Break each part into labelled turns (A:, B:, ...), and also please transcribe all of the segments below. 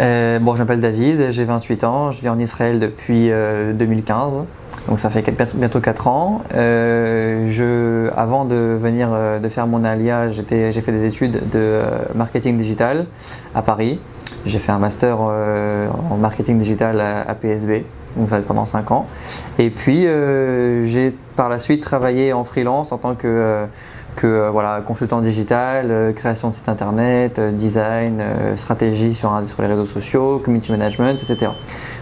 A: Bon, je m'appelle David, j'ai 28 ans, je vis en Israël depuis 2015, donc ça fait bientôt 4 ans. Avant de venir de faire mon alia, j'ai fait des études de marketing digital à Paris. J'ai fait un master en marketing digital à PSB, donc ça va être pendant 5 ans. Et puis j'ai par la suite travaillé en freelance en tant que voilà, consultant digital, création de site internet, design, stratégie sur les réseaux sociaux, community management, etc.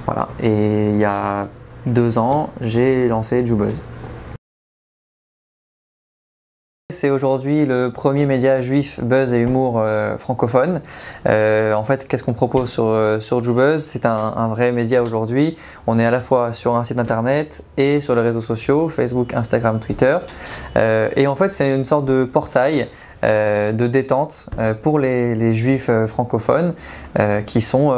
A: Voilà. Et il y a 2 ans, j'ai lancé Jubuzz. C'est aujourd'hui le premier média juif buzz et humour francophone. En fait, qu'est-ce qu'on propose sur Jubuzz? C'est un vrai média aujourd'hui. On est à la fois sur un site internet et sur les réseaux sociaux, Facebook, Instagram, Twitter. Et en fait, c'est une sorte de portail de détente pour les juifs francophones qui sont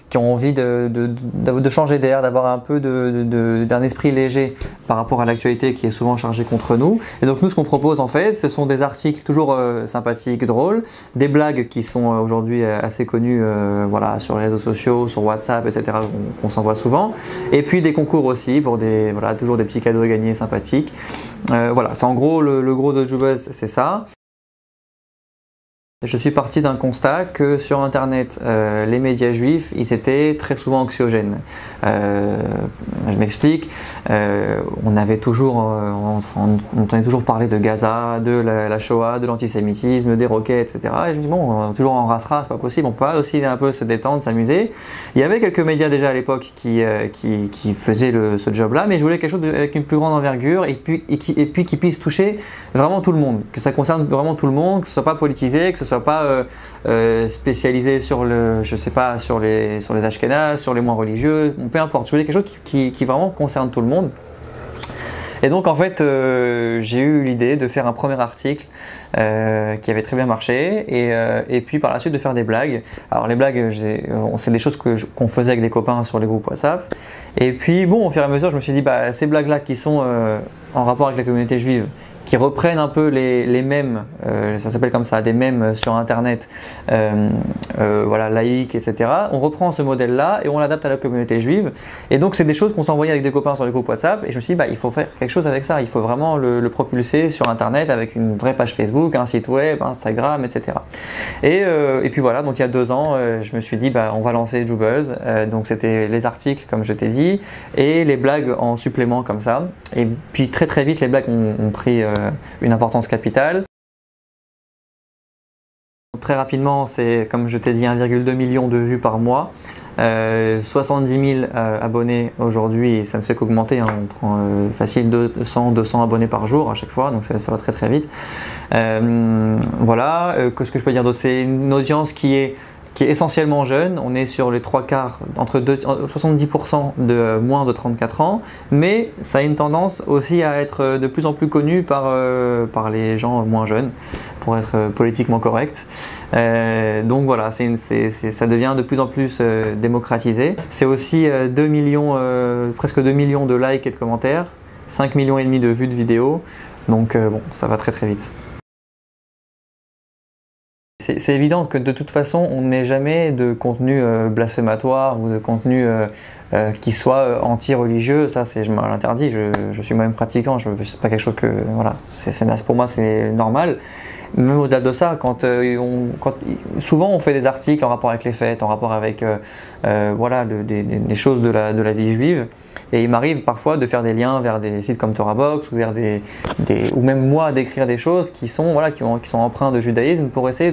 A: qui ont envie de changer d'air, d'avoir un peu d'un esprit léger par rapport à l'actualité qui est souvent chargée contre nous. Et donc nous, ce qu'on propose en fait, ce sont des articles toujours sympathiques, drôles, des blagues qui sont aujourd'hui assez connues voilà, sur les réseaux sociaux, sur WhatsApp, etc. qu'on s'envoie souvent. Et puis des concours aussi pour toujours des petits cadeaux à gagner sympathiques. Voilà, c'est en gros le gros de Jubuzz, c'est ça. Je suis parti d'un constat que sur internet, les médias juifs, ils étaient très souvent anxiogènes. Je m'explique, on entendait toujours parler de Gaza, de la Shoah, de l'antisémitisme, des roquettes, etc. Et je me dis bon, toujours en race-race, c'est pas possible, on peut pas aussi un peu se détendre, s'amuser. Il y avait quelques médias déjà à l'époque qui faisaient ce job-là, mais je voulais quelque chose avec une plus grande envergure et puis qui puisse toucher vraiment tout le monde, que ça concerne vraiment tout le monde, que ce soit pas politisé, que ce soit pas spécialisé sur sur les Ashkénazes, sur les moins religieux, peu importe. Je voulais quelque chose qui vraiment concerne tout le monde. Et donc en fait, j'ai eu l'idée de faire un premier article qui avait très bien marché et puis par la suite de faire des blagues. Alors les blagues, c'est des choses qu'on faisait avec des copains sur les groupes WhatsApp. Et puis bon, au fur et à mesure, je me suis dit, ces blagues-là qui sont en rapport avec la communauté juive, qui reprennent un peu les mèmes, ça s'appelle comme ça, des mèmes sur internet, voilà, laïques, etc. On reprend ce modèle-là et on l'adapte à la communauté juive. Et donc c'est des choses qu'on s'envoyait avec des copains sur les groupes WhatsApp. Et je me suis dit, il faut faire quelque chose avec ça. Il faut vraiment le propulser sur internet avec une vraie page Facebook, un site web, Instagram, etc. Et puis voilà, donc il y a 2 ans, je me suis dit, on va lancer Jubuzz. Donc c'était les articles, comme je t'ai dit, et les blagues en supplément comme ça. Et puis très très vite, les blagues ont pris une importance capitale. Très rapidement, c'est comme je t'ai dit 1,2 million de vues par mois, 70 000 abonnés aujourd'hui et ça ne fait qu'augmenter, hein. On prend facile 200 abonnés par jour à chaque fois, donc ça va très très vite. Voilà, qu'est-ce que je peux dire d'autre? C'est une audience qui est essentiellement jeune, on est sur les 3/4, 70% de moins de 34 ans, mais ça a une tendance aussi à être de plus en plus connu par les gens moins jeunes, pour être politiquement correct. Donc voilà, ça devient de plus en plus démocratisé. C'est aussi 2 millions, presque 2 millions de likes et de commentaires, 5,5 millions de vues de vidéos, donc bon, ça va très très vite. C'est évident que de toute façon, on ne met jamais de contenu blasphématoire ou de contenu qui soit anti-religieux. Ça, je l'interdis. Je suis moi-même pratiquant. C'est pas quelque chose que voilà. Pour moi, c'est normal. Même au-delà de ça, souvent on fait des articles en rapport avec les fêtes, en rapport avec voilà, des choses de la vie juive, et il m'arrive parfois de faire des liens vers des sites comme TorahBox ou vers ou même moi d'écrire des choses qui sont empreintes de judaïsme pour essayer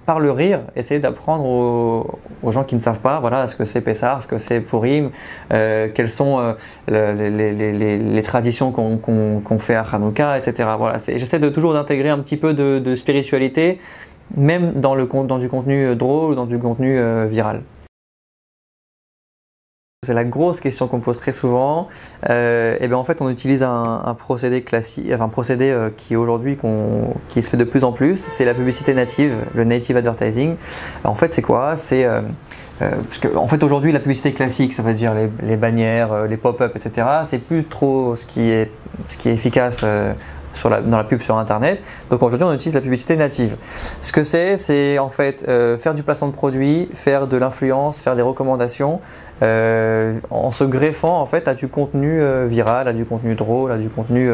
A: par le rire, essayer d'apprendre aux gens qui ne savent pas, voilà, ce que c'est Pessah, ce que c'est Purim, quelles sont les traditions qu'on fait à Hanouka, etc. Voilà, j'essaie toujours d'intégrer un petit peu de spiritualité, même dans du contenu drôle, dans du contenu viral. C'est la grosse question qu'on me pose très souvent. Et bien en fait, on utilise un procédé classique, enfin un procédé qui aujourd'hui qui se fait de plus en plus. C'est la publicité native, le native advertising. En fait, c'est quoi? parce que en fait aujourd'hui la publicité classique, ça veut dire les bannières, les pop-up, etc. C'est plus trop ce qui est efficace dans la pub sur internet. Donc aujourd'hui on utilise la publicité native. Ce que c'est en fait faire du placement de produits, faire de l'influence, faire des recommandations en se greffant en fait à du contenu viral, à du contenu drôle, à du contenu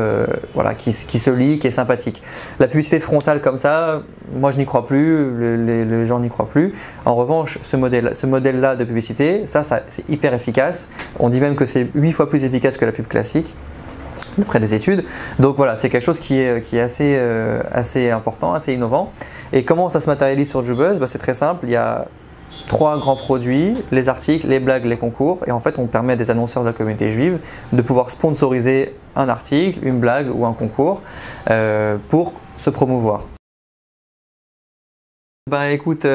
A: voilà, qui se lit, qui est sympathique. La publicité frontale comme ça, moi je n'y crois plus, les gens n'y croient plus. En revanche, ce modèle-là de publicité, ça c'est hyper efficace. On dit même que c'est 8 fois plus efficace que la pub classique, d'après des études. Donc voilà, c'est quelque chose qui est assez important, assez innovant. Et comment ça se matérialise sur JoBuzz? C'est très simple, il y a 3 grands produits, les articles, les blagues, les concours, et en fait on permet à des annonceurs de la communauté juive de pouvoir sponsoriser un article, une blague ou un concours pour se promouvoir. Écoute,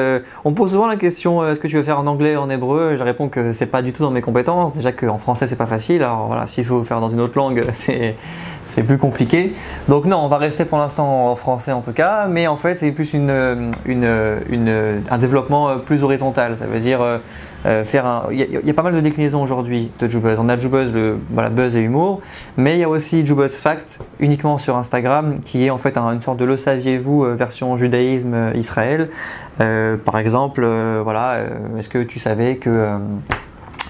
A: on me pose souvent la question est-ce que tu veux faire en anglais, en hébreu? Je réponds que c'est pas du tout dans mes compétences, déjà qu'en français c'est pas facile, alors voilà, s'il faut faire dans une autre langue c'est plus compliqué. Donc non, on va rester pour l'instant en français en tout cas, mais en fait c'est plus un développement plus horizontal, ça veut dire il y a pas mal de déclinaisons aujourd'hui de JoBuzz. On a JoBuzz, voilà, buzz et humour, mais il y a aussi JoBuzz Fact, uniquement sur Instagram, qui est en fait une sorte de le saviez-vous version judaïsme Israël. Par exemple, voilà, est-ce que tu savais que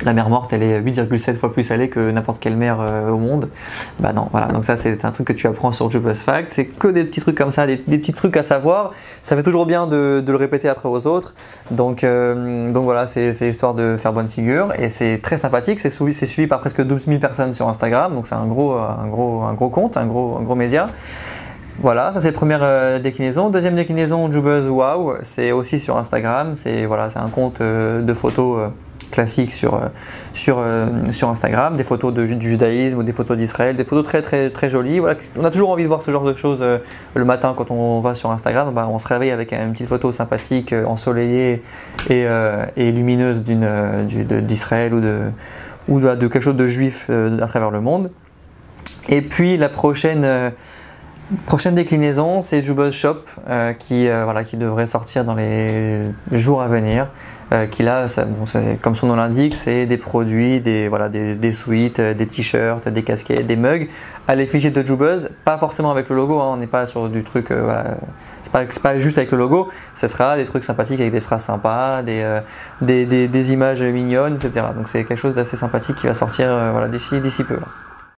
A: la mer morte elle est 8,7 fois plus salée que n'importe quelle mer au monde? Non, voilà, donc ça c'est un truc que tu apprends sur JoBuzz Fact, c'est que des petits trucs comme ça, des petits trucs à savoir, ça fait toujours bien de le répéter après aux autres, donc voilà, c'est histoire de faire bonne figure, et c'est très sympathique, c'est suivi par presque 12 000 personnes sur Instagram, donc c'est un gros compte, un gros média. Voilà, ça c'est la première déclinaison. Deuxième déclinaison, JoBuzz Wow, c'est aussi sur Instagram, c'est un compte de photos classique sur Instagram, des photos du judaïsme ou des photos d'Israël, des photos très jolies. Voilà. On a toujours envie de voir ce genre de choses le matin quand on va sur Instagram. On se réveille avec une petite photo sympathique, ensoleillée et lumineuse d'Israël ou de quelque chose de juif à travers le monde. Et puis la prochaine déclinaison, c'est JoBuzz Shop qui devrait sortir dans les jours à venir. Comme son nom l'indique, c'est des produits, des suites, des t-shirts, des casquettes, des mugs à l'effigie de JoBuzz, pas forcément avec le logo, hein, on n'est pas sur du truc, c'est pas juste avec le logo, ce sera des trucs sympathiques avec des phrases sympas, des images mignonnes, etc. Donc c'est quelque chose d'assez sympathique qui va sortir d'ici peu. Là.